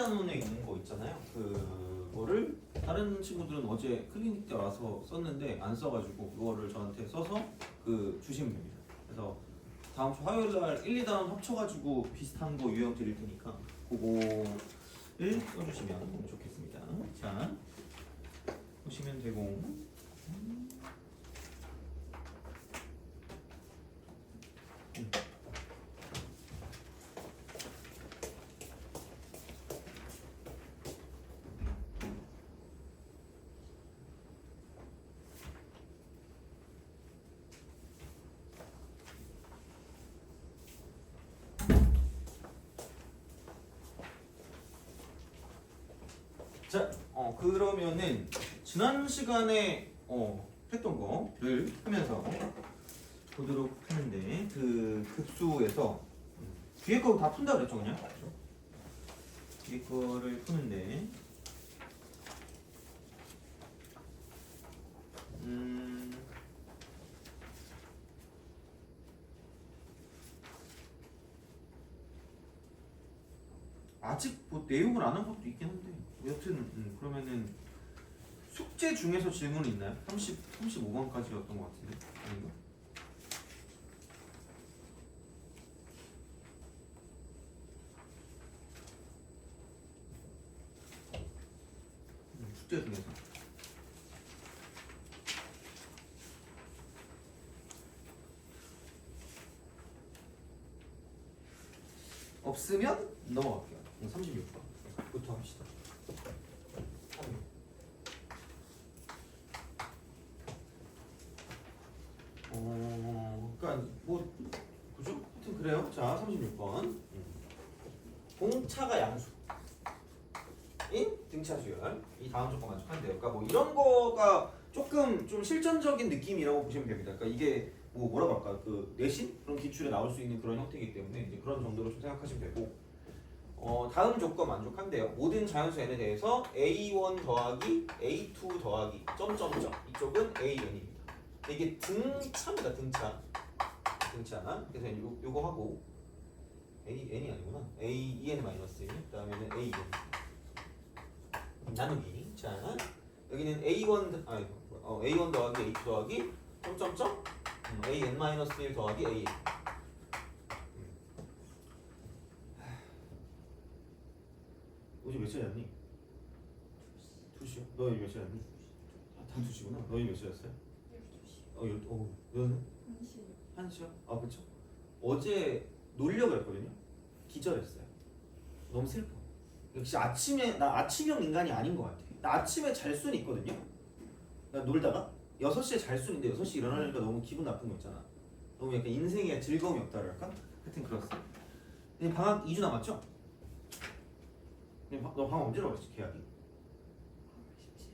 단원에 있는 거 있잖아요. 그거를 다른 친구들은 어제 클리닉 때 와서 썼는데 안 써가지고 그거를 저한테 써서 주시면 됩니다. 그래서 다음 주 화요일 날 1, 2단원 합쳐가지고 비슷한 거 유형 드릴 테니까 그거를 써주시면 좋겠습니다. 자, 보시면 되고. 자, 그러면은 지난 시간에 했던 거를 하면서 보도록 하는데 그 급수에서 뒤에 거 다 푼다 그랬죠, 그냥? 뒤에 거를 푸는데 아직 뭐 내용을 안 한 것도 있긴 한데 여튼 그러면은 숙제 중에서 질문이 있나요? 35번까지였던 것 같은데 아닌가? 숙제 중에서 없으면 넘어갈게요. 36번부터 합시다. 그러니까 뭐 그죠? 하여튼 그래요. 자, 36번. 공차가 양수. 인 등차 수열. 이 다음 조건 만족한대요. 그러니까 뭐 이런 거가 조금 좀 실전적인 느낌이라고 보시면 됩니다. 그러니까 이게 뭐라고 할까? 그 내신 그런 기출에 나올 수 있는 그런 형태이기 때문에 이제 그런 정도로 좀 생각하시면 되고. 다음 조건 만족한대요. 모든 자연수 n에 대해서 a1 더하기 a2 더하기 점점점 이쪽은 an입니다. 이게 등차입니다. 등차. 그래서 요거 하고 n이 아니구나. en-1 그다음에는 an 나누기. 자, 여기는 a1 a1 더하기 a2 더하기 점점점 an-1 더하기 an. 어제 몇 시였니? 2시요? 너 몇 시였니? 다 2시구나. 너희 몇 시였어요? 12시. 너는? 1시요. 1시요? 아, 그쵸. 어제 놀려고 했거든요. 기절했어요. 너무 슬퍼. 역시 나 아침형 인간이 아닌 것 같아. 나 아침에 잘 수는 있거든요. 나 놀다가 6시에 잘 수는 있는데 6시 일어나니까 너무 기분 나쁜 거 있잖아. 너무 약간 인생에 즐거움이 없다랄까? 하여튼 그렇습니다. 방학 2주 남았죠? 너 방학 언제로 했지 계약이? 17일.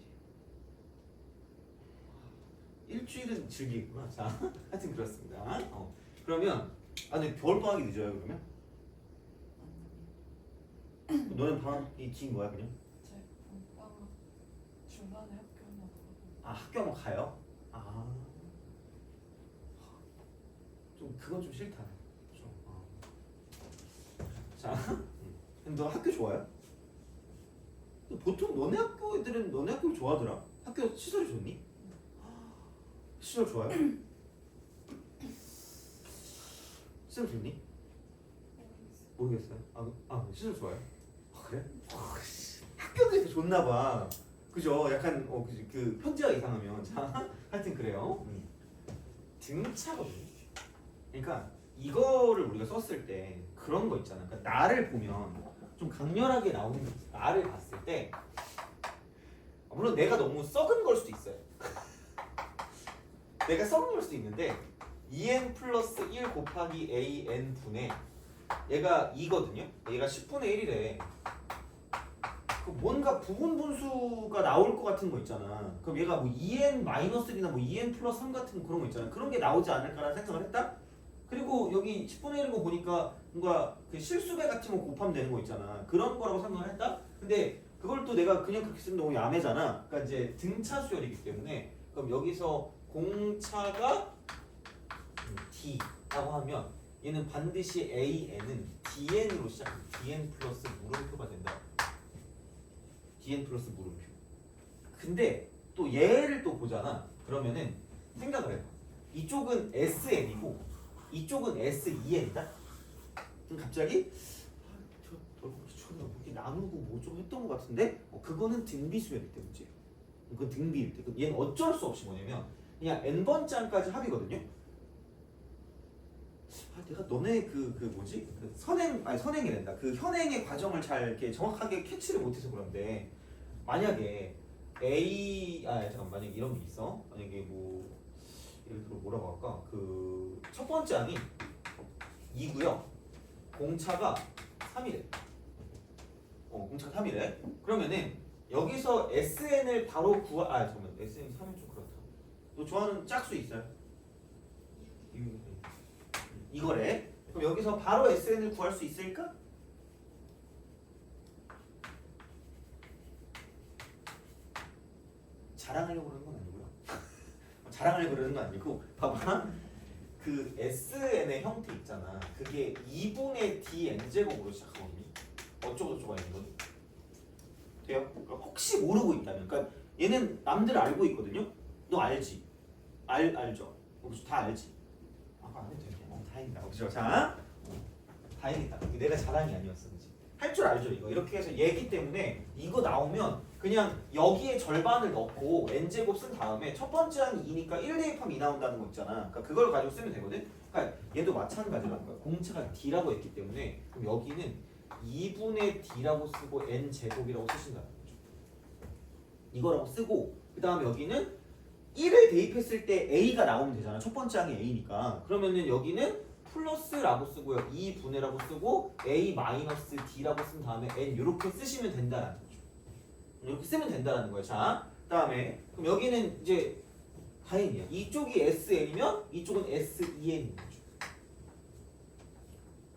일주일은 즐기구나. 자, 하여튼 그렇습니다. 그러면 근데 겨울방학이 늦어요 그러면? 너는 방학이 긴 거야 그냥? 제 봄방학 중간에 학교 한번 가거든요. 학교 한번 가요? 좀 그건 좀 싫다. 좀. 자, 너 학교 좋아요? 보통 너네 학교 애들은 너네 학교 좋아하더라. 학교 시설이 좋니? 시설 좋아요? 시설 좋니? 모르겠어요. 시설 좋아요? 그래? 학교도 이렇게 좋나 봐. 그죠? 약간 그 편지가 이상하면. 자, 하여튼 그래요. 등차거든요. 그러니까 이거를 우리가 썼을 때 그런 거 있잖아. 그러니까 나를 보면 좀 강렬하게 나오는 게 있어. 나를 봤을 때 물론 내가 너무 썩은 걸 수도 있어요. 내가 썩은 걸 수도 있는데 2n 플러스 1 곱하기 an 분의 얘가 2거든요. 얘가 10분의 1이래. 뭔가 부분 분수가 나올 것 같은 거 있잖아. 그럼 얘가 뭐 2n-1이나 뭐 2n 플러스 3 같은 그런 거 있잖아. 그런 게 나오지 않을까라는 생각을 했다. 그리고 여기 10분의 1인 거 보니까 뭔가 그 실수배 같은 거 곱하면 되는 거 있잖아. 그런 거라고 생각을 했다. 근데 그걸 또 내가 그냥 그렇게 쓰면 너무 야매잖아. 그러니까 이제 등차 수열이기 때문에 그럼 여기서 공차가 D라고 하면 얘는 반드시 AN은 DN으로 시작합니다. DN 플러스 물음표가 된다. dn 플러스 물음표. 근데 또 얘를 또 보잖아. 그러면은 생각을 해봐. 이쪽은 sn이고 이쪽은 s2n이다. 그럼 갑자기 이렇게 나누고 뭐 좀 했던 것 같은데 그거는 등비수열일 때 문제예요. 그건 등비일 때. 그럼 얘는 어쩔 수 없이 뭐냐면 그냥 n번째까지 합이거든요. 내가 너네 그 뭐지? 그 선행이란다. 그 현행의 과정을 잘 이렇게 정확하게 캐치를 못해서 그런데 만약에 만약에 이런 게 있어. 만약에 뭐 예를 들어 뭐라고 할까? 그 첫 번째 항이 2고요. 공차가 3이래. 공차가 3이래. 그러면은 여기서 SN을 바로 잠깐만. SN이 3이 좀 그렇다. 너 좋아하는 짝수 있어요? 이거래. 그럼 여기서 바로 SN을 구할 수 있을까? 자랑하려고 그러는 건 아니고요. 자랑하려고 그러는 건 아니고 봐봐. 그 SN의 형태 있잖아. 그게 2분의 dn제곱으로 시작하거든요. 어쩌고저쩌고 하는 건 돼요? 그러니까 혹시 모르고 있다면 그러니까 얘는 남들 알고 있거든요. 너 알지? 알죠? 다 알지? 안 해도 되네. 다행이다. 그죠? 자, 다행이다. 내가 자랑이 아니었어, 그지? 할 줄 알죠, 이거. 이렇게 해서 얘기 때문에 이거 나오면 그냥 여기에 절반을 넣고 n제곱 쓴 다음에 첫 번째 항이 2니까 1 대입하면 2 나온다는 거 있잖아. 그러니까 그걸 가지고 쓰면 되거든. 그러니까 얘도 마찬가지라는 거야. 공차가 d라고 했기 때문에 그럼 여기는 2분의 d라고 쓰고 n제곱이라고 쓰신다는 거죠. 이거라고 쓰고 그 다음에 여기는 1을 대입했을 때 a가 나오면 되잖아. 첫 번째 항이 a니까. 그러면은 여기는 플러스라고 쓰고요. 2분의라고 쓰고 a 마이너스 d라고 쓴 다음에 n 이렇게 쓰시면 된다라는 거죠. 이렇게 쓰면 된다라는 거예요. 자, 그다음에 그럼 여기는 이제 다행이야. 이쪽이 sn이면 이쪽은 s2n인 거죠.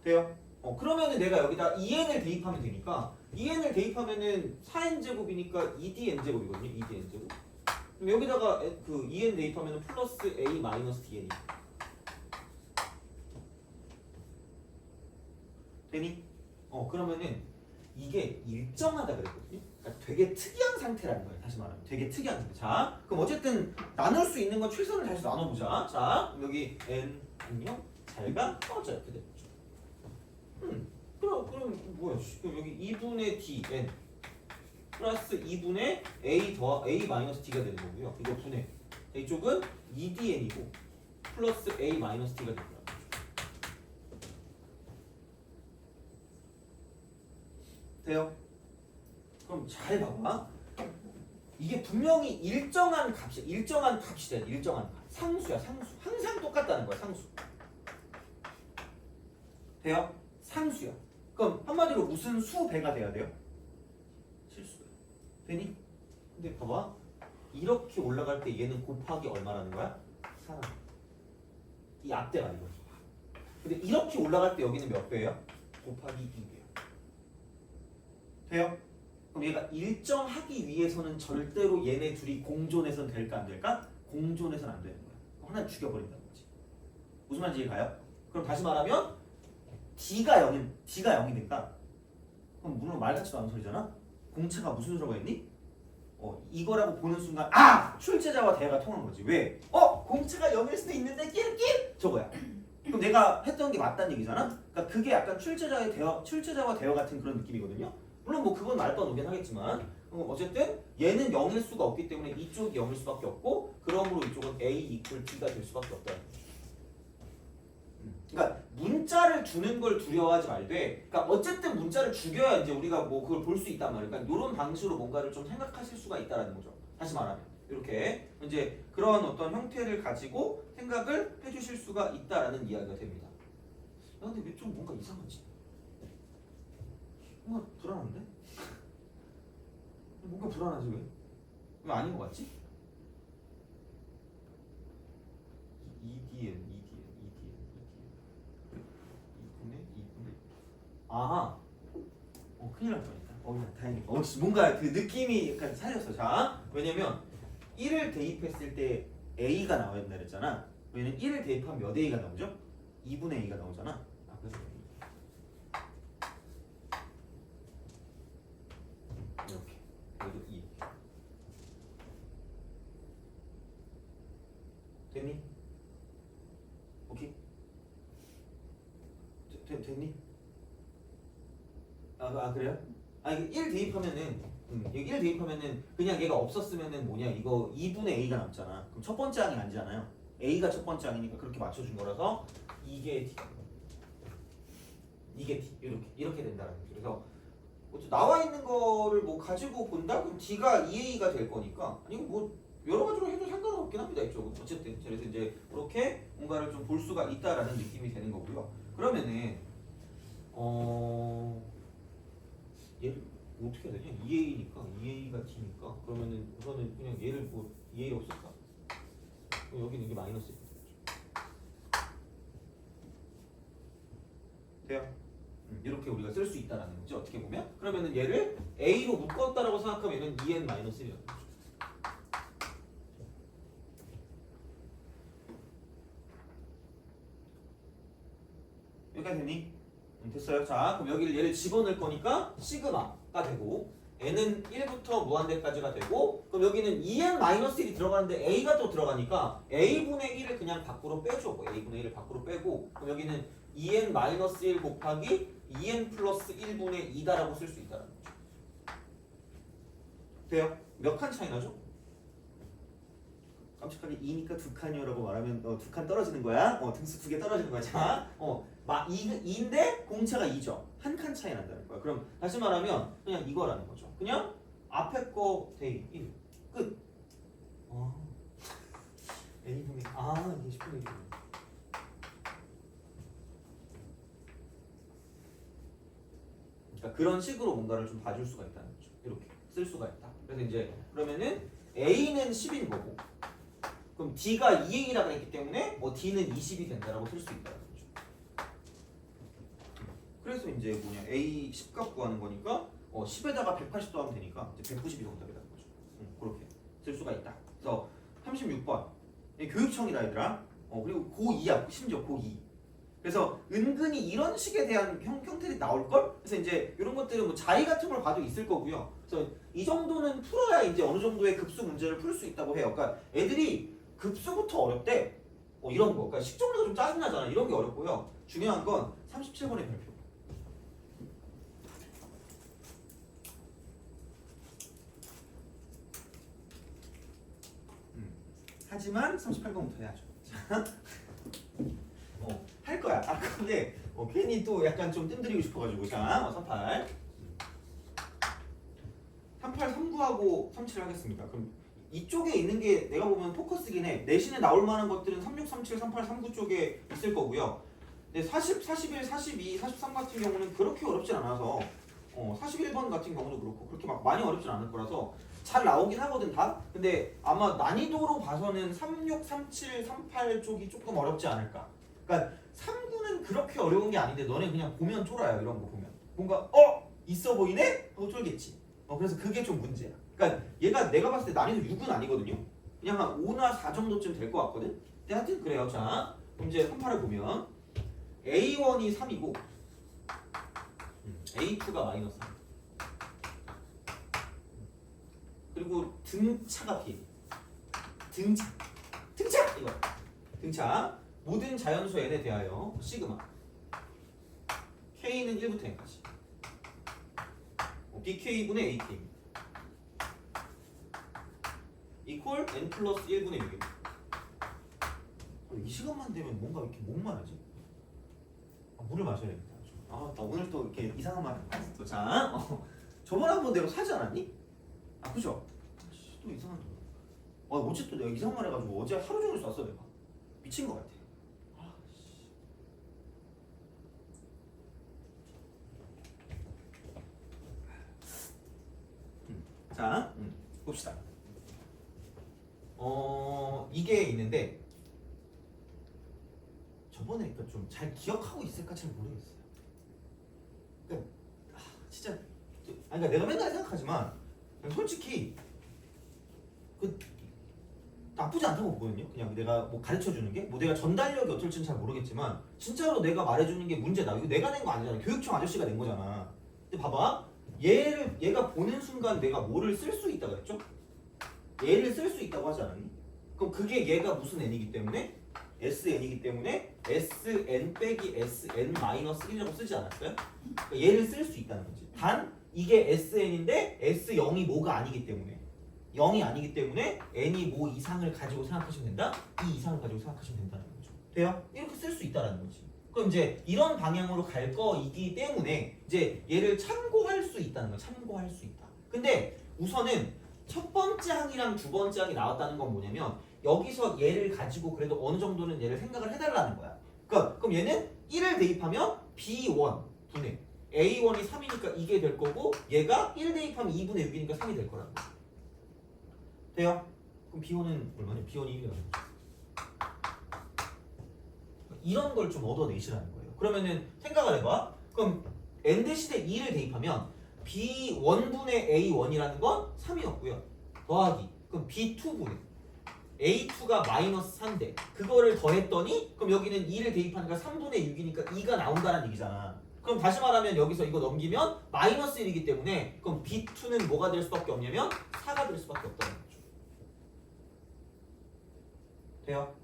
돼요? 그러면은 내가 여기다 2n을 대입하면 되니까 2n을 대입하면은 4n 제곱이니까 2dn 제곱이거든요. 2dn 제곱. 그럼 여기다가 그 2n 대입하면은 플러스 a 마이너스 dn이 되니? 그러면은 이게 일정하다 그랬거든요. 그러니까 되게 특이한 상태라는 거예요. 다시 말하면 되게 특이한 상태. 자, 그럼 어쨌든 나눌 수 있는 건 최선을 다해서 나눠보자. 자, 그럼 여기 n 안녕 잘가 꺼져 이렇게 되는 거죠. 그럼 뭐야? 그럼 여기 2분의 dn 플러스 2분의 a 마이너스 d가 되는 거고요. 이거 분해. 이쪽은 2dn이고 플러스 a 마이너스 d가 되는 거예요. 돼요? 그럼 잘 봐봐. 이게 분명히 일정한 값이야. 일정한 값이 돼. 일정한 값. 상수야, 상수. 항상 똑같다는 거야, 상수. 돼요? 상수야. 그럼 한마디로 무슨 수 배가 돼야 돼요? 실수야. 되니? 근데 봐봐. 이렇게 올라갈 때 얘는 곱하기 얼마라는 거야? 4. 이 앞대가 이거. 근데 이렇게 올라갈 때 여기는 몇 배예요? 곱하기 2배야. 돼요? 그럼 얘가 일정하기 위해서는 절대로 얘네 둘이 공존해서는 될까 안 될까? 공존해서는 안 되는 거야. 하나 죽여버린다는 거지. 무슨 말인지 이해가요? 그럼 다시 말하면 D가 0이니까 그럼 물론 말 같지도 않은 소리잖아? 공차가 무슨 수라고 했니? 이거라고 보는 순간 출제자와 대화가 통한 거지. 왜? 공차가 0일 수도 있는데 끼르끼 저거야. 그럼 내가 했던 게 맞다는 얘기잖아? 그러니까 그게 약간 출제자와 대화 같은 그런 느낌이거든요. 물론 뭐 그건 말도 안 오긴 하겠지만 어쨌든 얘는 0일 수가 없기 때문에 이쪽이 0일 수밖에 없고 그러므로 이쪽은 a 이퀄 d가 될 수밖에 없다. 그러니까 문자를 주는 걸 두려워하지 말되 그러니까 어쨌든 문자를 죽여야 이제 우리가 뭐 그걸 볼 수 있단 말이에요. 그러니까 이런 방식으로 뭔가를 좀 생각하실 수가 있다라는 거죠. 다시 말하면 이렇게 이제 그런 어떤 형태를 가지고 생각을 해주실 수가 있다라는 이야기가 됩니다. 야, 근데 왜 좀 뭔가 이상하지? 뭔가 불안한데? 뭔가 불안하지 왜? 왜 아닌 것 같지? 2dn 2분의 아하 큰일 날 뻔했다. 다행이다. 뭔가 그 느낌이 약간 살렸어. 자, 왜냐면 1을 대입했을 때 a가 나와야 된다 그랬잖아. 왜냐면 1을 대입하면 몇 a가 나오죠? 2분의 a가 나오잖아. 그래서 이렇게 됐니? 그래요? 이거 1 대입하면은 이거 1 대입하면은 그냥 얘가 없었으면은 뭐냐 이거 2분의 a가 남잖아. 그럼 첫 번째 항이 아니잖아요. a가 첫 번째 항이니까 그렇게 맞춰준 거라서 이게 d 이게 d 이렇게 된다는 거죠. 그래서 나와 있는 거를 뭐 가지고 본다? 그럼 d가 2a가 될 거니까 아니 뭐 여러 가지로 해도 상관은 없긴 합니다. 이쪽은 어쨌든 그래서 이제 그렇게 뭔가를 좀 볼 수가 있다라는 느낌이 되는 거고요. 그러면은 얘를 어떻게 해야 되냐? 2a니까 2a가 d니까 그러면은 우선은 그냥 얘를 뭐 2a라고 쓸까? 그럼 여기는 이게 마이너스 돼요? 이렇게 우리가 쓸 수 있다라는 거죠. 어떻게 보면 그러면은 얘를 a로 묶었다라고 생각하면 얘는 2n-1이라는 거죠. 여기까지 되니? 됐어요. 자, 그럼 여기를 얘를 집어넣을 거니까 시그마가 되고 n은 1부터 무한대까지가 되고 그럼 여기는 2n-1이 들어가는데 a가 또 들어가니까 a분의 1을 그냥 밖으로 빼줘. 뭐 a분의 1을 밖으로 빼고 그럼 여기는 2n-1 곱하기 2n 플러스 1분의 2다라고 쓸 수 있다는 거죠. 돼요? 몇 칸 차이 나죠? 깜찍하게 2니까 2칸이요라고 말하면 2칸 떨어지는 거야. 등수 2개 떨어지는 거야. 자, 2인데 공차가 2죠. 한 칸 차이 난다는 거야. 그럼 다시 말하면 그냥 이거라는 거죠. 그냥 앞에 거 대입 1 끝. a분의 이게 10분의 1이구나. 그러니까 그런 식으로 뭔가를 좀 봐줄 수가 있다는 거죠. 이렇게 쓸 수가 있다. 그래서 이제 그러면은 a는 10인 거고 그럼 d가 2a라고 했기 때문에 d는 20이 된다라고 쓸 수 있다는 거죠. 그래서 이제 뭐냐 a 10값 구하는 거니까 10에다가 180 더하면 되니까 이제 190이 정답이라는 거죠. 그렇게 쓸 수가 있다. 그래서 36번 교육청이다 얘들아. 그리고 고2야 심지어 고2. 그래서 은근히 이런 식에 대한 형태들이 나올걸? 그래서 이제 이런 것들은 뭐 자리 같은 걸 봐도 있을 거고요. 그래서 이 정도는 풀어야 이제 어느 정도의 급수 문제를 풀 수 있다고 해요. 그러니까 애들이 급수부터 어렵대. 이런 거. 그러니까 식정리가 좀 짜증나잖아. 이런 게 어렵고요. 중요한 건 37번의 별표. 하지만 38번부터 해야죠. 자. 할 거야. 근데 괜히 또 약간 좀 뜸들이고 싶어가지고 자 38 39하고 37 하겠습니다. 그럼 이쪽에 있는 게 내가 보면 포커스긴 해. 내신에 나올 만한 것들은 36, 37, 38, 39 쪽에 있을 거고요. 근데 40, 41, 42, 43 같은 경우는 그렇게 어렵진 않아서 41번 같은 경우도 그렇고 그렇게 막 많이 어렵진 않을 거라서 잘 나오긴 하거든 다. 근데 아마 난이도로 봐서는 36, 37, 38 쪽이 조금 어렵지 않을까. 그러니까 3구는 그렇게 어려운 게 아닌데 너네 그냥 보면 쫄아요. 이런 거 보면 뭔가 있어 보이네? 하고 쫄겠지. 그래서 그게 좀 문제야. 그러니까 얘가 내가 봤을 때 난이도 6은 아니거든요. 그냥 한 5나 4 정도쯤 될 것 같거든. 근데 하여튼 그래요. 자 그럼 이제 38을 보면 A1이 3이고 A2가 마이너스 3 그리고 등차가 비해 등차 이거 등차 모든 자연수 n에 대하여 시그마 k는 1부터 n까지 bk분의 ak입니다. 이퀄 n 플러스 1분의 6입니다. 이 시간만 되면 뭔가 이렇게 목마르지? 물을 마셔야 됩니다. 나 오늘 또 이렇게 이상한 말 했어. 자, 저번에 한번 내가 사지 않았니? 그죠? 또 이상한 거. 어쨌든 내가 이상한 말 해가지고 어제 하루 종일 쐈어 내가. 미친 것 같아. 자, 봅시다. 이게 있는데 저번에 그러니까 좀 잘 기억하고 있을까 잘 모르겠어요. 그러니까 진짜 그러니까 내가 맨날 생각하지만 솔직히 나쁘지 않다고 보거든요. 그냥 내가 뭐 가르쳐 주는 게 뭐 내가 전달력이 어떨지는 잘 모르겠지만 진짜로 내가 말해주는 게 문제다. 이거 내가 낸 거 아니잖아. 교육청 아저씨가 낸 거잖아. 근데 봐봐. 얘가 보는 순간 내가 뭐를 쓸 수 있다 그랬죠? 얘를 쓸 수 있다고 하지 않았니? 그럼 그게 얘가 무슨 n이기 때문에 SN이기 때문에 SN 빼기 SN-1이라고 쓰지 않았어요? 그러니까 얘를 쓸 수 있다는 거지. 단 이게 SN인데 S0이 뭐가 아니기 때문에 0이 아니기 때문에 n이 뭐 이상을 가지고 생각하시면 된다? 이 이상을 가지고 생각하시면 된다는 거죠. 돼요? 이렇게 쓸 수 있다는 거지. 그럼 이제 이런 방향으로 갈 거이기 때문에 이제 얘를 참고할 수 있다는 거야. 참고할 수 있다. 근데 우선은 첫 번째 항이랑 두 번째 항이 나왔다는 건 뭐냐면 여기서 얘를 가지고 그래도 어느 정도는 얘를 생각을 해달라는 거야. 그러니까 그럼 얘는 1을 대입하면 B1 분의 A1이 3이니까 이게 될 거고 얘가 1 대입하면 2분의 6이니까 3이 될 거라고. 돼요? 그럼 B1은 얼마냐? B1이 1이라는 거죠. 이런 걸 좀 얻어내시라는 거예요. 그러면은 생각을 해봐. 그럼 n 대신에 2를 대입하면 B1분의 A1이라는 건 3이었고요. 더하기 그럼 B2분의 A2가 마이너스 3대 그거를 더했더니 그럼 여기는 2를 대입하니까 3분의 6이니까 2가 나온다는 얘기잖아. 그럼 다시 말하면 여기서 이거 넘기면 마이너스 1이기 때문에 그럼 B2는 뭐가 될 수밖에 없냐면 4가 될 수밖에 없다는 거죠. 돼요?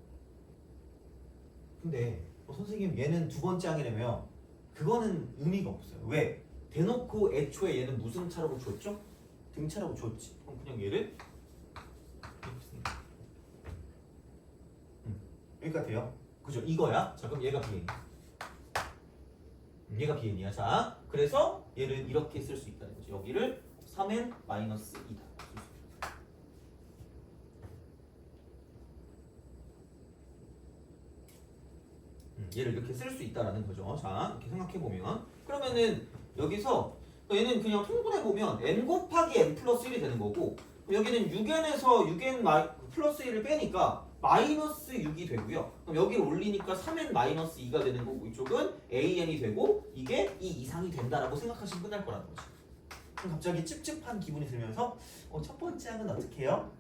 근데 선생님 얘는 두 번째 항이라며 그거는 의미가 없어요. 왜? 대놓고 애초에 얘는 무슨 차라고 줬죠? 등차라고 줬지. 그럼 그냥 얘를 이렇게 씁니다. 여기까지 돼요? 그죠? 이거야. 자 그럼 얘가 Bn이야. 얘가 Bn이야. 자 그래서 얘를 이렇게 쓸 수 있다는 거지. 여기를 3n-2다. 얘를 이렇게 쓸 수 있다라는 거죠. 자, 이렇게 생각해 보면 그러면은 여기서 얘는 그냥 통분해 보면 n 곱하기 n 플러스 1이 되는 거고 여기는 6n에서 6n 플러스 1을 빼니까 마이너스 6이 되고요. 그럼 여기를 올리니까 3n 마이너스 2가 되는 거고 이쪽은 an이 되고 이게 이 이상이 된다라고 생각하시면 끝날 거라는 거죠. 그럼 갑자기 찝찝한 기분이 들면서 첫 번째 항은 어떻게 해요?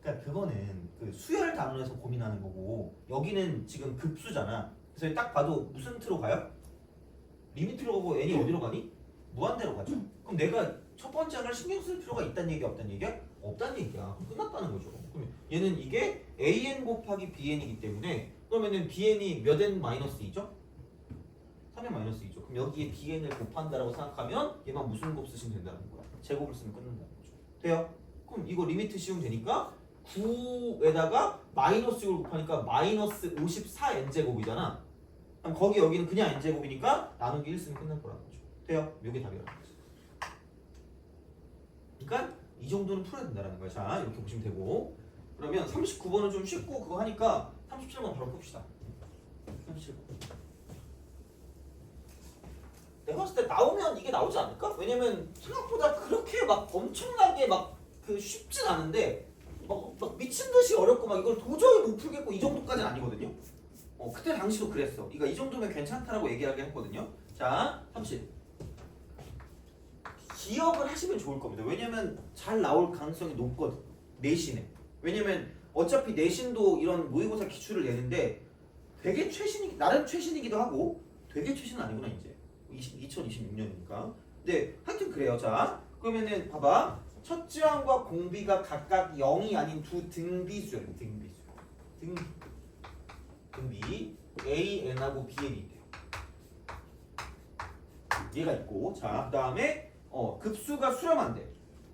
그러니까 그거는 그 수열 단원에서 고민하는 거고 여기는 지금 급수잖아. 그래서 딱 봐도 무슨 틀로 가요? 리미트로 가고 n이 어디로 가니? 무한대로 가죠. 그럼 내가 첫 번째 항을 신경 쓸 필요가 있다는 얘기야 없다는 얘기야? 없다는 얘기야. 그럼 끝났다는 거죠. 그러면 얘는 이게 an 곱하기 bn이기 때문에 그러면은 bn이 몇 n 마이너스 2죠? 3n 마이너스 2죠. 그럼 여기에 bn을 곱한다라고 생각하면 얘만 무슨 곱 쓰시면 된다는 거야. 제곱을 쓰면 끝난다는 거죠. 돼요? 그럼 이거 리미트 씌우면 되니까 9에다가 마이너스 6을 곱하니까 마이너스 54n제곱이잖아. 그럼 거기 여기는 그냥 n제곱이니까 나누기 1 쓰면 끝날 거라는 거죠. 돼요? 이게 답이라는 거죠. 그러니까 이 정도는 풀어야 된다는 거야. 자 이렇게 보시면 되고 그러면 39번은 좀 쉽고 그거 하니까 37번 바로 풉시다. 37번 내가 봤을 때 나오면 이게 나오지 않을까? 왜냐면 생각보다 그렇게 막 엄청나게 막 그 쉽진 않은데 막 미친 듯이 어렵고 막 이걸 도저히 못 풀겠고 이 정도까지는 아니거든요. 그때 당시도 그랬어. 이거 이 정도면 괜찮다라고 얘기하긴 했거든요. 자, 30. 기억을 하시면 좋을 겁니다. 왜냐면 잘 나올 가능성이 높거든. 내신에. 왜냐면 어차피 내신도 이런 모의고사 기출을 내는데 되게 나름 최신이기도 하고 되게 최신은 아니구나 이제. 2026년이니까. 근데 하여튼 그래요. 자, 그러면은 봐봐. 첫 지항과 공비가 각각 0이 아닌 두 등비수예요. 등비 AN하고 BN이 있대요. 얘가 있고 자 그다음에 급수가 수렴한대.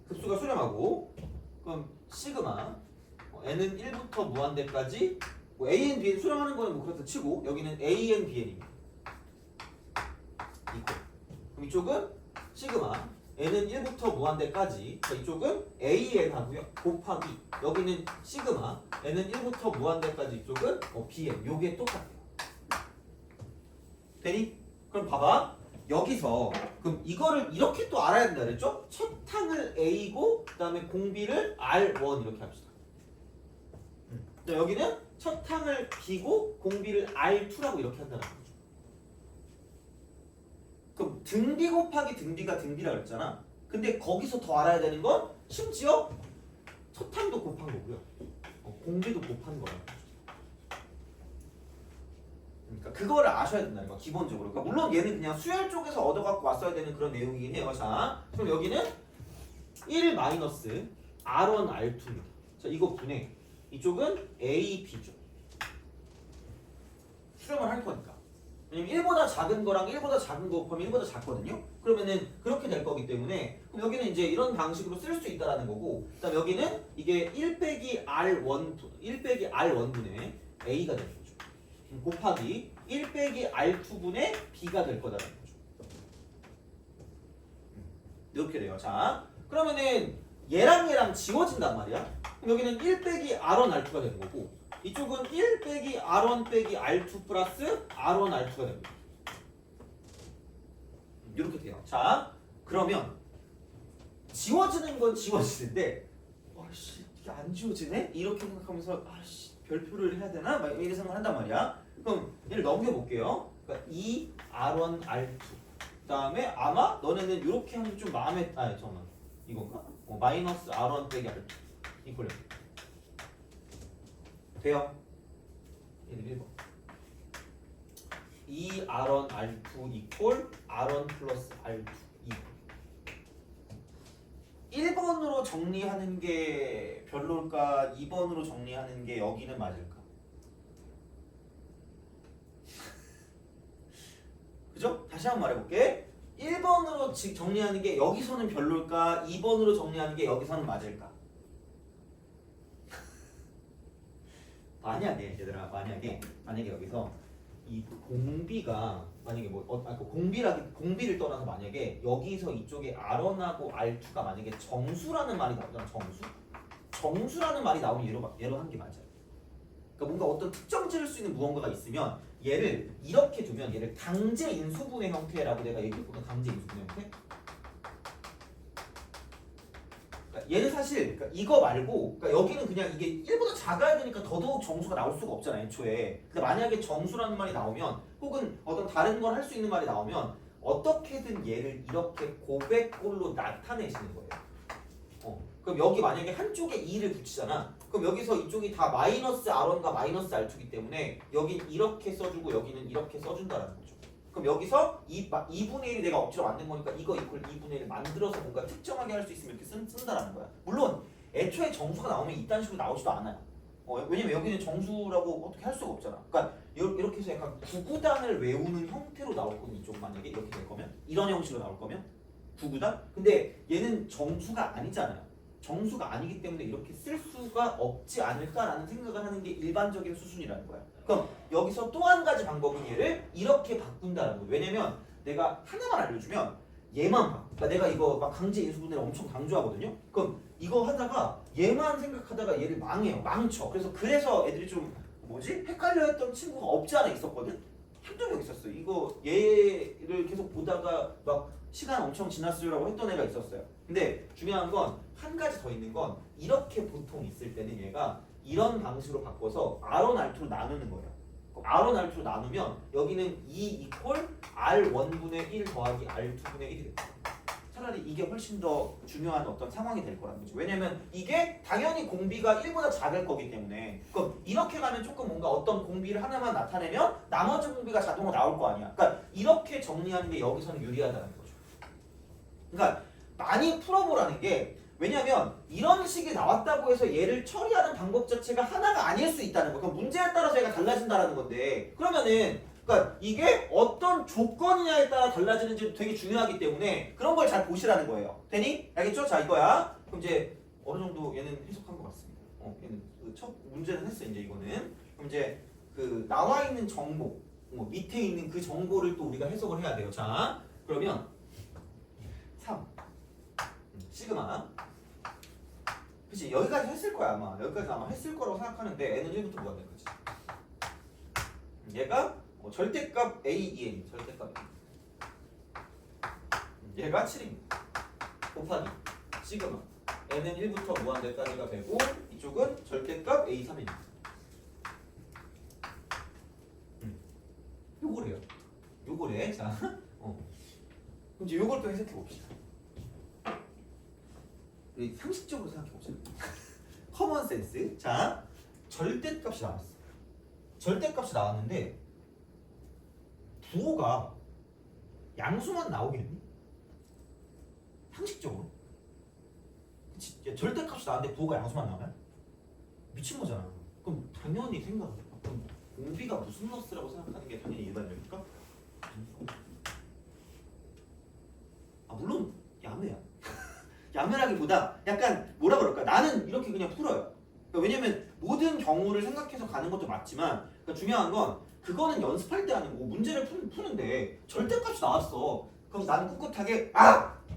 급수가 수렴하고 그럼 시그마 n은 1부터 무한대까지 뭐 AN, BN 수렴하는 거는 뭐 그렇다 치고 여기는 AN, BN입니다. 있고 그럼 이쪽은 시그마 n은 1부터 무한대까지 이쪽은 AN 하고요. 곱하기 여기는 시그마 n은 1부터 무한대까지 이쪽은 BN 요게 똑같아요. 되니? 그럼 봐봐 여기서 그럼 이거를 이렇게 또 알아야 된다 그랬죠? 첫 항을 A고 그 다음에 공비를 R1 이렇게 합시다. 여기는 첫 항을 B고 공비를 R2라고 이렇게 한다는 거죠. 그럼 등비 곱하기 등비가 등비라 그랬잖아. 근데 거기서 더 알아야 되는 건 심지어 첫 항도 곱한 거고요. 공비도 곱한 거라는 거죠. 그러니까 그거를 아셔야 된다는 거야 기본적으로. 그러니까 물론 얘는 그냥 수열 쪽에서 얻어갖고 왔어야 되는 그런 내용이긴 해요. 자 그럼 여기는 1 마이너스 R1 R2입니다. 자 이거 분해 이쪽은 A, B죠. 수렴을 할 거니까. 왜냐면 1보다 작은 거랑 1보다 작은 거 곱하면 1보다 작거든요. 그러면은 그렇게 될 거기 때문에 그럼 여기는 이제 이런 방식으로 쓸 수 있다라는 거고, 그다음 여기는 이게 1 빼기 R1분의 A가 되는 거죠. 곱하기 1 빼기 R2분의 B가 될 거다라는 거죠. 이렇게 돼요. 자, 그러면은 얘랑 지워진단 말이야. 그럼 여기는 1 빼기 R1 R2가 되는 거고, 이쪽은 1 빼기 R1 빼기 R2 플러스 R1 R2가 됩니다. 이렇게 돼요. 자, 그러면 지워지는 건 지워지는데, 아씨 이게 안 지워지네? 이렇게 생각하면서 아씨 별표를 해야 되나? 막 이런 생각을 한단 말이야. 그럼 얘를 넘겨볼게요. 그러니까 2 R1 R2. 그다음에 아마 너네는 이렇게 하면 좀 마음에 잠깐만 이건가? 마이너스 R1 빼기 R2 이퀄 돼요? 얘들 1번 2R1 R2 이퀄 R1 플러스 R2 1번으로 정리하는 게 별로일까? 2번으로 정리하는 게 여기는 맞을까? 그죠? 다시 한번 말해볼게. 1번으로 정리하는 게 여기서는 별로일까? 2번으로 정리하는 게 여기서는 맞을까? 만약에 얘들아, 만약에 여기서 이 공비가 만약에 공비를 떠나서 만약에 여기서 이쪽에 R1하고 R2가 만약에 정수라는 말이 나오잖아. 정수라는 말이 나오면 얘로 하는 게 맞아요. 그러니까 뭔가 어떤 특정 지을 수 있는 무언가가 있으면 얘를 이렇게 두면 얘를 강제 인수분해 형태라고 내가 얘기했거든. 강제 인수분해 형태. 그러니까 얘는 사실 이거 말고 여기는 그냥 이게 1보다 작아야 되니까 더더욱 정수가 나올 수가 없잖아 애초에. 근데 만약에 정수라는 말이 나오면 혹은 어떤 다른 걸 할 수 있는 말이 나오면 어떻게든 얘를 이렇게 고백꼴로 나타내시는 거예요. 그럼 여기 만약에 한쪽에 2를 붙이잖아. 그럼 여기서 이쪽이 다 마이너스 R1과 마이너스 R2이기 때문에 여긴 이렇게 써주고 여기는 이렇게 써준다는 거죠. 그럼 여기서 2분의 1이 내가 억지로 만든 거니까 이거 이퀄 2분의 1을 만들어서 뭔가 특정하게 할 수 있으면 이렇게 쓴다는 거야. 물론 애초에 정수가 나오면 이딴 식으로 나오지도 않아요. 왜냐면 여기는 정수라고 어떻게 할 수가 없잖아. 그러니까 이렇게 해서 약간 구구단을 외우는 형태로 나올 거면 이쪽 만약에 이렇게 될 거면 이런 형식으로 나올 거면 구구단? 근데 얘는 정수가 아니잖아요. 정수가 아니기 때문에 이렇게 쓸 수가 없지 않을까라는 생각을 하는 게 일반적인 수준이라는 거야. 그럼 여기서 또 한 가지 방법은 얘를 이렇게 바꾼다는 거야. 왜냐면 내가 하나만 알려주면 얘만 봐. 그러니까 내가 이거 막 강제 인수분해를 엄청 강조하거든요. 그럼 이거 하다가 얘만 생각하다가 얘를 망쳐. 그래서 애들이 좀 헷갈려했던 친구가 없지 않아 있었거든. 한두 명 있었어. 이거 얘를 계속 보다가 막 시간 엄청 지났어요라고 했던 애가 있었어요. 근데 중요한 건 한 가지 더 있는 건 이렇게 보통 있을 때는 얘가 이런 방식으로 바꿔서 R1, R2로 나누는 거예요. R1, R2로 나누면 여기는 2 이퀄 R1분의 1 더하기 R2분의 1이 됩니다. 차라리 이게 훨씬 더 중요한 어떤 상황이 될 거라는 거죠. 왜냐면 이게 당연히 공비가 1보다 작을 거기 때문에 그럼 이렇게 가면 조금 뭔가 어떤 공비를 하나만 나타내면 나머지 공비가 자동으로 나올 거 아니야. 그러니까 이렇게 정리하는 게 여기서는 유리하다는 거죠. 그러니까 많이 풀어보라는 게 왜냐면 이런 식이 나왔다고 해서 얘를 처리하는 방법 자체가 하나가 아닐 수 있다는 거. 그럼 문제에 따라서 얘가 달라진다는 건데 그러면은 그러니까 이게 어떤 조건이냐에 따라 달라지는지 되게 중요하기 때문에 그런 걸 잘 보시라는 거예요. 되니? 알겠죠? 자 이거야. 그럼 이제 어느 정도 얘는 해석한 것 같습니다. 얘는 첫 문제는 했어 이제 이거는. 그럼 이제 그 나와 있는 정보, 밑에 있는 그 정보를 또 우리가 해석을 해야 돼요. 자 그러면 3 시그마. 그치 여기까지 했을 거야 아마. 여기까지 아마 했을 거라고 생각하는데 n은 1부터 무한대까지. 얘가 절대값 A2N 절대값 A. 얘가 7입니다. 곱하기 시그마 n은 1부터 무한대까지가 되고 이쪽은 절대값 A3입니다. 요거래요. 요거래. 자, 그럼 이제 요걸 또 해석해 봅시다. 상식적으로 생각해 봅시다. 커먼 센스. 자, 절대값이 나왔어. 절대값이 나왔는데 부호가 양수만 나오겠니? 상식적으로. 그치? 절대값이 나왔는데 부호가 양수만 나오면 미친 거잖아. 그럼 당연히 생각해. 공비가 무슨 러스라고 생각하는 게 당연히 일반적일까? 아 물론 야매야. 야매라기보다 약간 뭐라 그럴까? 나는 이렇게 그냥 풀어요. 그러니까 왜냐면 모든 경우를 생각해서 가는 것도 맞지만 그러니까 중요한 건 그거는 연습할 때 아니고 문제를 푸는데 절대값이 나왔어. 그럼 나는 꿋꿋하게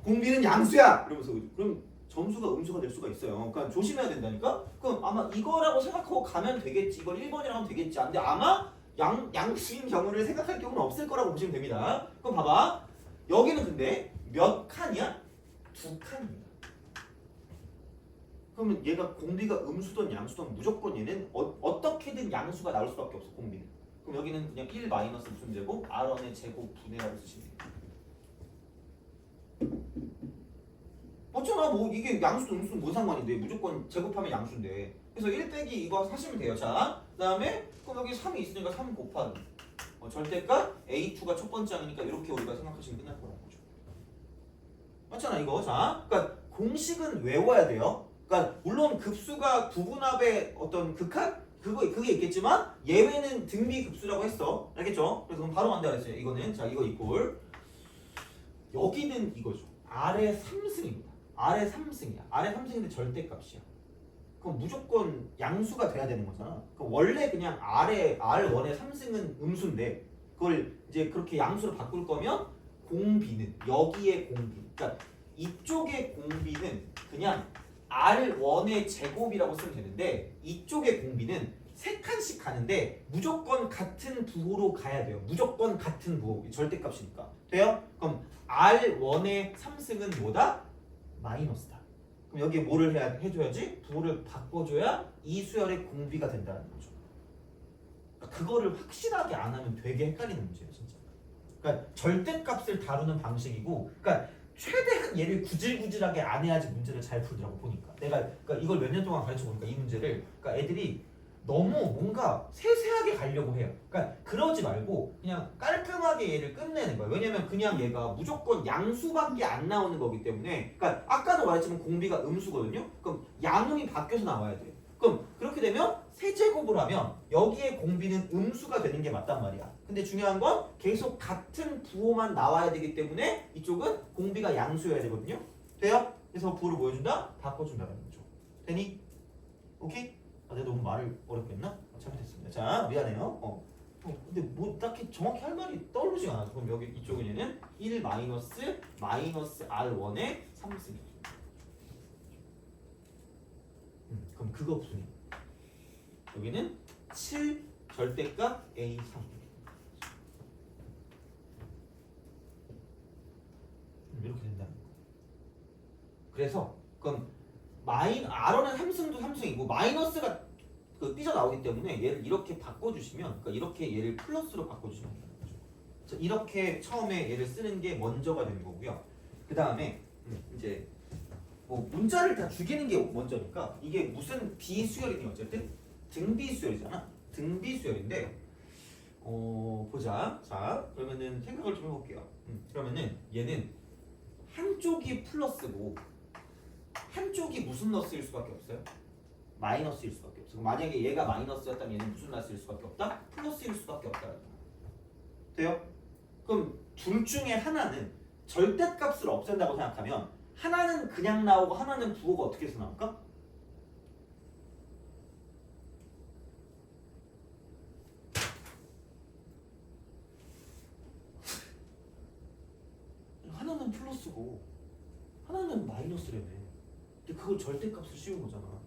공비는 양수야! 이러면서 그럼 점수가 음수가 될 수가 있어요. 그러니까 조심해야 된다니까? 그럼 아마 이거라고 생각하고 가면 되겠지. 이걸 1번이라고 하면 되겠지. 근데 아마 양수인 경우를 생각할 경우는 없을 거라고 보시면 됩니다. 그럼 봐봐. 여기는 근데 몇 칸이야? 2칸입니다. 그러면 얘가 공비가 음수든 양수든 무조건 얘는 어떻게든 양수가 나올 수밖에 없어. 공비는. 그럼 여기는 그냥 1 마이너스 무슨 제곱? R1의 제곱 분해라고 쓰시면 돼요. 맞잖아. 뭐 이게 양수든 음수든 뭔 상관인데 무조건 제곱하면 양수인데. 그래서 1 빼기 이거 하시면 돼요. 자, 그 다음에 그럼 여기 3이 있으니까 3 곱하기 절대값 A2가 첫 번째 항이니까 이렇게 우리가 생각하시면 끝날 거라는 거죠. 맞잖아 이거. 자, 그러니까 공식은 외워야 돼요. 그러니까 물론 급수가 부분합의 어떤 극한 그게 있겠지만 예외는 등비급수라고 했어. 알겠죠? 그래서 그럼 바로 간다 그랬어요. 이거는 자 이거 이꼴 여기는 이거죠. 아래 3승입니다. 아래 3승이야. 아래 3승인데 절대값이야. 그럼 무조건 양수가 돼야 되는 거잖아. 그럼 원래 그냥 아래 R1의 3승은 음수인데 그걸 이제 그렇게 양수로 바꿀 거면 공비는 여기에 공비. 그러니까 이쪽의 공비는 그냥 R1의 제곱이라고 쓰면 되는데 이쪽의 공비는 3칸씩 가는데 무조건 같은 부호로 가야 돼요. 무조건 같은 부호. 절대값이니까. 돼요? 그럼 R1의 3승은 뭐다? 마이너스다. 그럼 여기에 뭐를 해줘야지? 부호를 바꿔줘야 이 수열의 공비가 된다는 거죠. 그러니까 그거를 확실하게 안 하면 되게 헷갈리는 문제예요. 진짜. 그러니까 절대값을 다루는 방식이고 그러니까 최대한 얘를 구질구질하게 안 해야지 문제를 잘 풀더라고 보니까. 내가 그러니까 이걸 몇 년 동안 가르쳐 보니까 이 문제를 그러니까 애들이 너무 뭔가 세세하게 가려고 해요. 그러니까 그러지 말고 그냥 깔끔하게 얘를 끝내는 거예요. 왜냐면 그냥 얘가 무조건 양수밖에 안 나오는 거기 때문에 그러니까 아까도 말했지만 공비가 음수거든요. 그럼 양음이 바뀌어서 나와야 돼요. 그럼 그렇게 되면 세제곱을 하면 여기에 공비는 음수가 되는 게 맞단 말이야. 근데 중요한 건 계속 같은 부호만 나와야 되기 때문에 이쪽은 공비가 양수여야 되거든요. 돼요? 그래서 부호를 뭐 해준다? 바꿔준다는 거죠. 되니? 오케이? 내가 너무 말을 어렵게 했나? 잘못했습니다. 자, 미안해요. 근데 뭐 딱히 정확히 할 말이 떠오르지가 않아서 그럼 여기 이쪽은 얘는 1 마이너스 R1의 3승. 그럼 그거 분해. 여기는 7 절대값 A3. 이렇게 된다는 거. 그래서 그럼 R1은 3승도 3승이고 마이너스가 삐져나오기 때문에 얘를 이렇게 바꿔주시면 그러니까 이렇게 얘를 플러스로 바꿔주시면 된다는 거죠. 자, 이렇게 처음에 얘를 쓰는 게 먼저가 되는 거고요. 그 다음에 이제 뭐 문자를 다 죽이는 게 먼저니까 이게 무슨 비수열이니 어쨌든 등비수열이잖아. 등비수열인데 보자. 자 그러면은 생각을 좀 해볼게요. 그러면은 얘는 한쪽이 플러스고 한쪽이 무슨 러스일 수밖에 없어요? 마이너스일 수밖에 없어. 만약에 얘가 마이너스였다면 얘는 무슨 러스일 수밖에 없다? 플러스일 수밖에 없다. 돼요? 그럼 둘 중에 하나는 절대값을 없앤다고 생각하면 하나는 그냥 나오고 하나는 부호가 어떻게 해서 나올까? 하나는 플러스고 하나는 마이너스라며. 근데 그걸 절대값을 씌운 거잖아.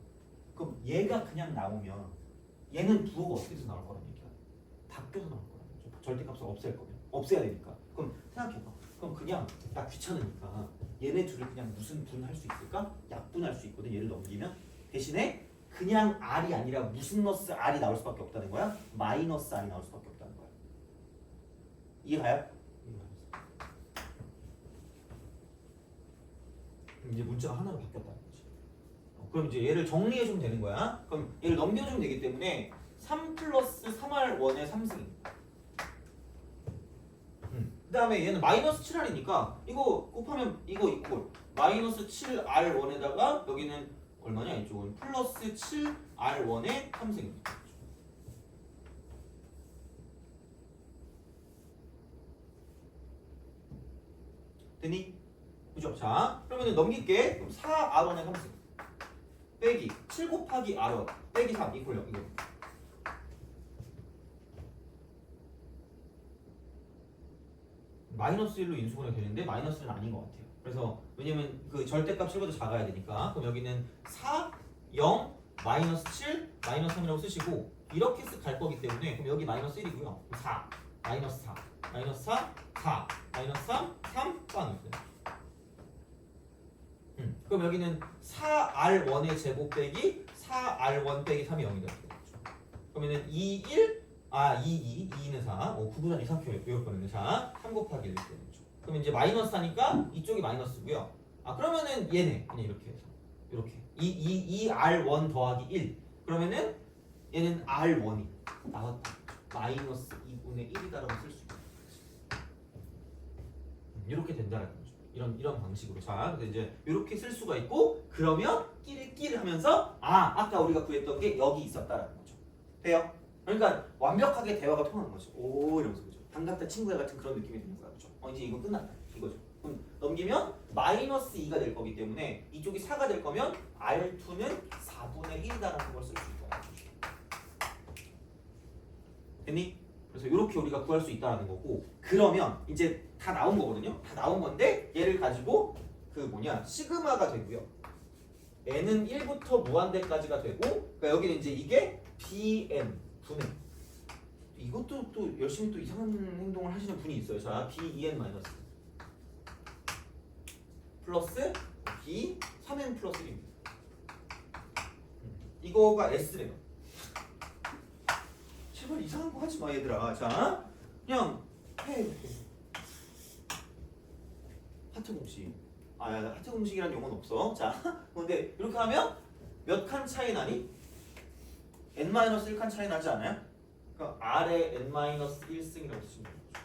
그럼 얘가 그냥 나오면 얘는 부호가 어떻게 해서 나올 거란 얘기야? 바뀌어서 나올 거란 얘기죠. 절대값을 없앨 거면. 없애야 되니까. 그럼 생각해봐. 그럼 그냥 나 귀찮으니까 얘네 둘을 그냥 무슨 분 할 수 있을까? 약분할 수 있거든. 얘를 넘기면 대신에 그냥 R이 아니라 무슨 러스 R이 나올 수밖에 없다는 거야? 마이너스 R이 나올 수밖에 없다는 거야. 이해가요? 이제 문자가 하나로 바뀌었다는 거지. 그럼 이제 얘를 정리해주면 되는 거야. 그럼 얘를 넘겨주면 되기 때문에 3 플러스 3R1의 3승입니다. 그 다음에 얘는 마이너스 7R이니까 이거 곱하면 이거 이꼴 마이너스 7R1에다가 여기는 얼마냐? 이쪽은 플러스 7R1의 3승입니다. 됐니? 그죠? 자 그러면은 넘길게. 그럼 4R1의 3승 빼기 7 곱하기 R1 빼기 3 이퀄 0 이거. 마이너스 1로 인수분해 되는데 마이너스는 아닌 것 같아요. 그래서 왜냐면 그 절대값 7보다 작아야 되니까. 그럼 여기는 4, 0, 마이너스 7, 마이너스 3이라고 쓰시고 이렇게 갈 거기 때문에 그럼 여기 마이너스 1이고요. 4, 마이너스 4, 마이너스 4, 4, 마이너스 3, 3, 빵 있어요. 그럼 여기는 4R1의 제곱 빼기 4R1 빼기 3이 0이 되죠. 그러면은 2, 1, 2, 2는 4, 9분의 이상표 외웠거든요. 자, 3 곱하기 1 되죠. 그럼 이제 마이너스 하니까 이쪽이 마이너스고요. 그러면은 얘네 그냥 이렇게 해서 이렇게 2R1 더하기 1 그러면은 얘는 R1이 나왔다. 마이너스 2분의 1이다라고 쓸 수 있다. 이렇게 된다는 거죠. 이런 방식으로. 자, 그래서 이제 이렇게 쓸 수가 있고 그러면 끼리끼리 하면서 아까 우리가 구했던 게 여기 있었다라는 거죠. 돼요? 그러니까 완벽하게 대화가 통하는 거죠. 오 이러면서 그죠. 반갑다 친구야 같은 그런 느낌이 드는 거야. 그죠? 이제 이거 끝났다. 이거죠. 그럼 넘기면 마이너스 2가 될 거기 때문에 이쪽이 4가 될 거면 R2는 4분의 1이다라는 걸 쓸 수 있다. 됐니? 그래서 이렇게 우리가 구할 수 있다라는 거고 그러면 이제 다 나온 거거든요. 다 나온 건데 얘를 가지고 그 시그마가 되고요. n은 1부터 무한대까지가 되고 그러니까 여기는 이제 이게 bn 분의 이것도 또 열심히 또 이상한 행동을 하시는 분이 있어요. 자, ben 마이너스 플러스 b 3n 플러스 1입니다. 이거가 s래요. 제발 이상한 거 하지 마 얘들아. 자, 그냥 해. 하트 공식. 하트 공식이라는 용어는 없어. 자, 근데 이렇게 하면 몇 칸 차이 나니? n-1칸 차이 나지 않아요? 그러니까 R의 n-1승이라고 쓰시면 되죠.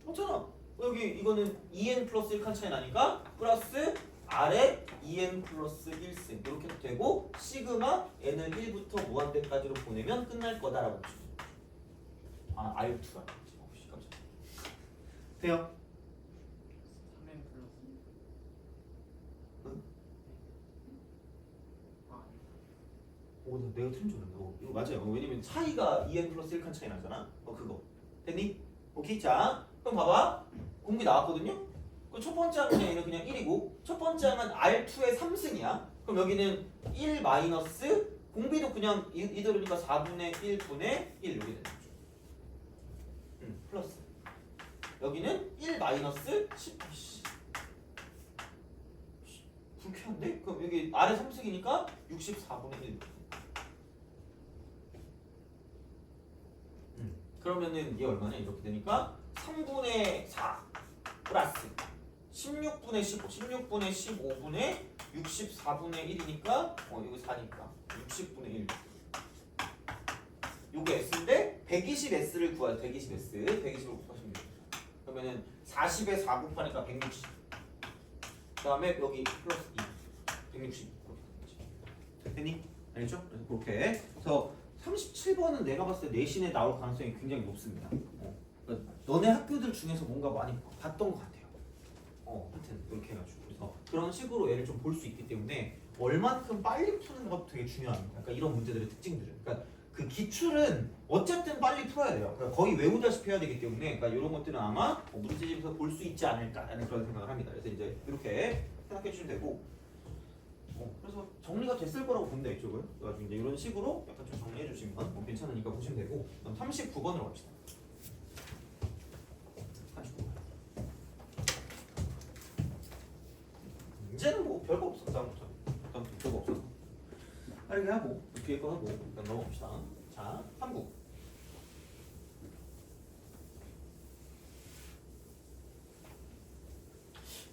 맞잖아. 여기 이거는 2n 플러스 1칸 차이 나니까 플러스 R의 2n 플러스 1승 이렇게 해도 되고 시그마 n을 1부터 무한대까지로 보내면 끝날 거다라고 보시면 돼요. R2가 깜짝이야. 돼요? 3n 플러스 응? 내가 틀린 줄 알았네. 이거 맞아요. 왜냐면 차이가 2n 플러스 1칸 차이 나잖아. 그거 됐니? 오케이. 자, 그럼 봐봐. 공기 나왔거든요. 첫 번째 항은 그냥 1이고 첫 번째 항은 R2의 3승이야. 그럼 여기는 1 마이너스 공비도 그냥 이대로니까 4분의 1분의 1 이렇게 되는 거죠. 플러스 여기는 1 마이너스 10. 불쾌한데? 그럼 여기 R의 3승이니까 64분의 1. 그러면은 이게 얼마냐? 이렇게 되니까 3분의 4 플러스 16분의 15, 16분의 15분의 64분의 1이니까 이거 4니까 60분의 1. 요게 S인데 120S를 구해야 돼. 120S. 120을 곱하시면 됩니다. 그러면은 40에 4 곱하니까 160. 그 다음에 여기 플러스 2. 160. 됐니? 알겠죠? 그래서 그렇게. 그래서 37번은 내가 봤을 때 내신에 나올 가능성이 굉장히 높습니다. 그러니까 너네 학교들 중에서 뭔가 많이 봤던 것 같아요. 하여튼 이렇게 해가지고 그래서 그런 식으로 얘를 좀 볼 수 있기 때문에 얼만큼 빨리 푸는 것도 되게 중요합니다. 그러니까 이런 문제들의 특징들은 그러니까 그 기출은 어쨌든 빨리 풀어야 돼요. 그러니까 거의 외우다시피 해야 되기 때문에 그러니까 이런 것들은 아마 문제집에서 볼 수 있지 않을까라는 그런 생각을 합니다. 그래서 이제 이렇게 생각해 주시면 되고 그래서 정리가 됐을 거라고 봅니다. 이쪽은 그래가지고 이제 이런 식으로 약간 좀 정리해 주시면 괜찮으니까 보시면 되고 그럼 39번으로 갑시다. 39번. 문제는 뭐 별거 없어. 다음부터 일단 별거 없어. 빠르게 하고 뒤에 거 하고 일단 넘어갑시다. 자, 3구.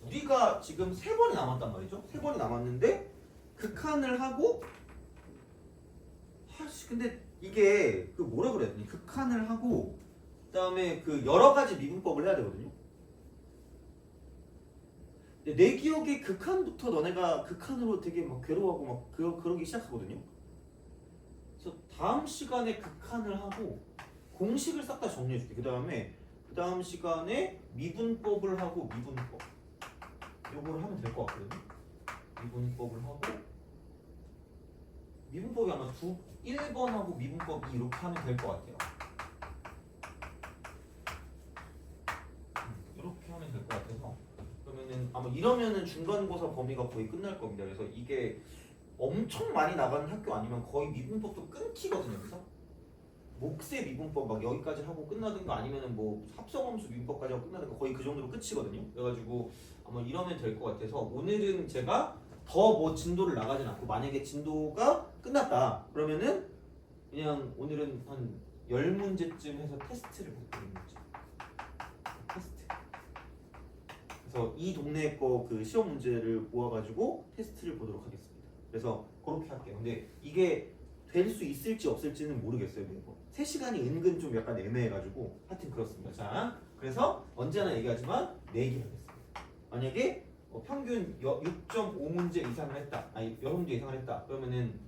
우리가 지금 3번이 남았단 말이죠. 3번이 남았는데 극한을 하고 근데 이게 그 뭐라 그래야 되니? 극한을 하고 그다음에 그 여러 가지 미분법을 해야 되거든요. 내 기억에 극한부터 너네가 극한으로 되게 막 괴로워하고 막 그러기 시작하거든요. 그래서 다음 시간에 극한을 하고 공식을 싹 다 정리해줄게. 그 다음 시간에 미분법을 하고 미분법 요거를 하면 될 것 같거든요. 미분법을 하고 미분법이 아마 1번하고 미분법이 이렇게 하면 될 것 같아요. 이렇게 하면 될 것 같아서 그러면은 아마 이러면은 중간고사 범위가 거의 끝날 겁니다. 그래서 이게 엄청 많이 나가는 학교 아니면 거의 미분법도 끊기거든요. 그래서 몫의 미분법 막 여기까지 하고 끝나든가 아니면은 뭐 합성함수 미분법까지 하고 끝나든가 거의 그 정도로 끝이거든요. 그래가지고 아마 이러면 될 것 같아서 오늘은 제가 더 뭐 진도를 나가진 않고 만약에 진도가 끝났다 그러면은 그냥 오늘은 한 10문제쯤 해서 테스트를 볼게요. 테스트. 그래서 이 동네 거 그 시험 문제를 모아가지고 테스트를 보도록 하겠습니다. 그래서 그렇게 할게요. 근데 이게 될 수 있을지 없을지는 모르겠어요. 매번 3시간이 은근 좀 약간 애매해가지고 하여튼 그렇습니다. 자, 그래서 언제나 얘기하지만 내기 하겠습니다. 만약에 평균 6.5문제 이상을 했다, 아니 여러 문제 이상을 했다 그러면은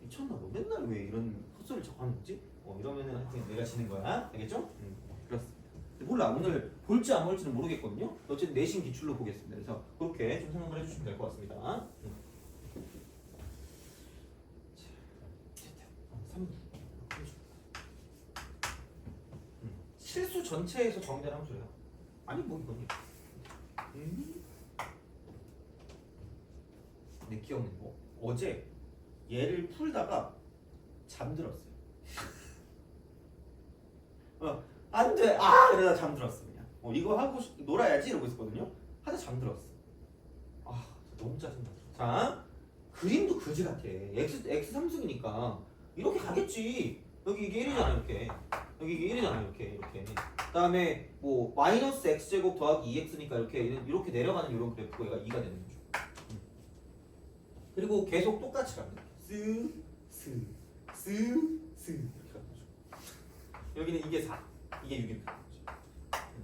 미쳤나 너 맨날 왜 이런 헛소리를 자꾸 하는 거지? 이러면은 하여튼 내가 지는 거야. 알겠죠? 그렇습니다. 몰라 오늘 볼지 안 볼지는 모르겠거든요. 어쨌든 내신 기출로 보겠습니다. 그래서 그렇게 좀 생각을 해주시면 될 것 같습니다. 실수 전체에서 정의된 함수래요. 아니 뭐 이거니? 내 기억은 뭐 어제 얘를 풀다가 잠들었어요. 안돼 이러다 잠들었어 그냥. 이거 하고 놀아야지 이러고 있었거든요. 하다 잠들었어. 너무 짜증나. 자 그림도 그지 같아. x 3승이니까 이렇게 가겠지. 여기 이게 1이잖아 이렇게. 여기 이게 1이잖아 이렇게. 그다음에 뭐 마이너스 x제곱 더하기 2x니까 이렇게 내려가는 이런 그래프가 얘가 2가 되는 거죠. 그리고 계속 똑같이 갑니다. 이렇게 가는 거죠. 여기는 이게 4, 이게 6이 되는 거죠.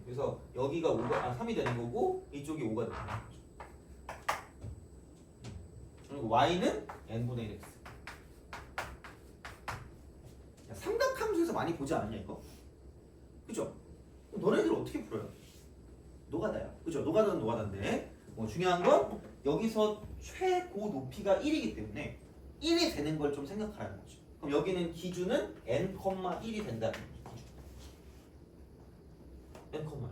그래서 여기가 3이 되는 거고 이쪽이 5가 되는 거죠. 그리고 y는 n분의 1x. 삼각함수에서 많이 보지 않았냐 이거? 그죠? 너네들 어떻게 풀어요? 노가다야. 그죠? 노가다는 노가다인데 중요한 건 여기서 최고 높이가 1이기 때문에 1이 되는 걸 좀 생각하라는 거죠. 그럼 여기는 기준은 n,1이 된다는 거죠. n,1.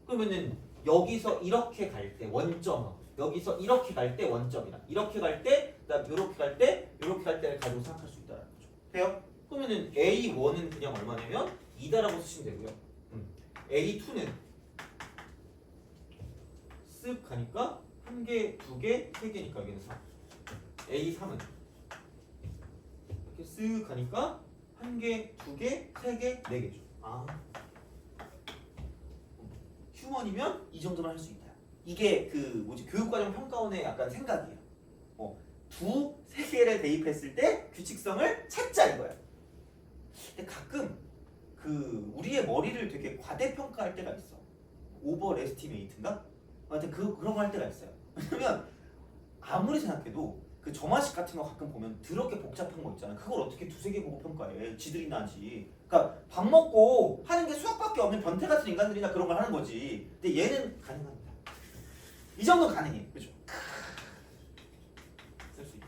그러면은 여기서 이렇게 갈 때 원점하고 여기서 이렇게 갈 때 원점이다. 이렇게 갈 때, 그다음 이렇게 갈 때, 이렇게 갈 때를 가지고 생각할 수 있다는 거죠. 돼요? 그러면은 A1은 그냥 얼마냐면 2다라고 쓰시면 되고요. A2는 쓱 가니까 1개, 2개, 3개니까 여기는 3. A3은 이렇게 쓱 가니까 1개, 2개, 3개, 4개죠. 휴먼이면 이 정도만 할 수 있다. 이게 교육과정 평가원의 약간 생각이에요. 2, 3개를 대입했을 때 규칙성을 찾자 이거야. 근데 가끔 우리의 머리를 되게 과대평가할 때가 있어. 오버 에스티메이트인가? 하여튼 그런 거 할 때가 있어요. 왜냐면 아무리 생각해도 그 점화식 같은 거 가끔 보면 더럽게 복잡한 거 있잖아. 그걸 어떻게 2-3개 보고 평가해. 지들이 나지. 그러니까 밥 먹고 하는 게 수학밖에 없는 변태 같은 인간들이나 그런 걸 하는 거지. 근데 얘는 가능합니다. 이 정도는 가능해. 그죠? 쓸 수 있다.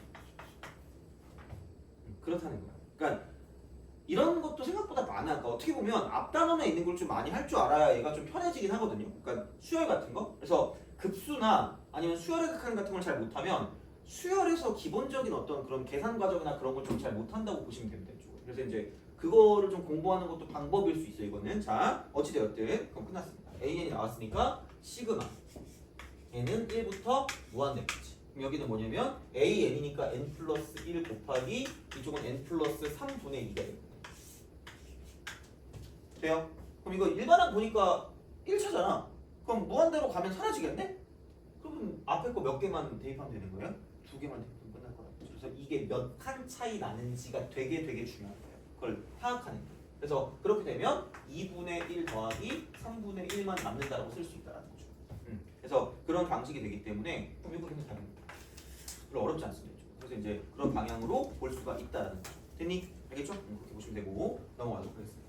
그렇다는 거야. 그러니까 이런 것도 생각보다 많아. 그러니까 어떻게 보면 앞단원에 있는 걸 좀 많이 할 줄 알아야 얘가 좀 편해지긴 하거든요. 그러니까 수열 같은 거. 그래서 급수나 아니면 수열의 극한 같은 걸 잘 못하면 수열에서 기본적인 어떤 그런 계산 과정이나 그런 걸 좀 잘 못한다고 보시면 됩니다. 이쪽으로. 그래서 이제 그거를 좀 공부하는 것도 방법일 수 있어요. 이거는. 자, 어찌되었든 그럼 끝났습니다. AN이 나왔으니까 시그마 n은 1부터 무한대까지. 그럼 여기는 뭐냐면 AN이니까 n 플러스 1 곱하기 이쪽은 n 플러스 3분의 2가 됩니다. 돼요? 그럼 이거 일반항 보니까 1차잖아. 그럼 무한대로 가면 사라지겠네? 그러면 앞에 거 몇 개만 대입하면 되는 거예요? 2개만 대입하면 끝날 거라고. 그래서 이게 몇 칸 차이 나는지가 되게 중요한 거예요. 그걸 파악하는 거예요. 그래서 그렇게 되면 2분의 1 더하기 3분의 1만 남는다라고 쓸 수 있다는 거죠. 그래서 그런 방식이 되기 때문에 그럼 이거 굉장히 다릅니다. 별로 어렵지 않습니다. 그래서 이제 그런 방향으로 볼 수가 있다는 거죠. 됐니? 알겠죠? 그렇게 보시면 되고 넘어가도록 하겠습니다.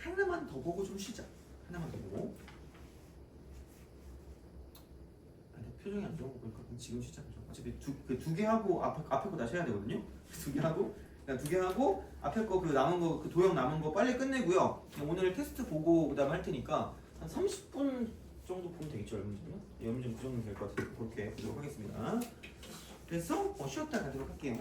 하나만 더 보고 좀 쉬자. 하나만 더 보고. 아니, 표정이 안 좋은 거 보니까 그럼 지금 쉬자. 어차피 두 개 하고 앞에 거 다시 해야 되거든요. 두 개 하고 그냥 두 개 하고 앞에 거 그 남은 거 그 도형 남은 거 빨리 끝내고요. 그냥 오늘 테스트 보고 그다음에 할 테니까 한 30분 정도 보면 되겠죠. 여러분들요? 여러분들 그 정도 될 것 같아요. 그렇게 보도록 하겠습니다. 그래서 쉬었다 가도록 할게요.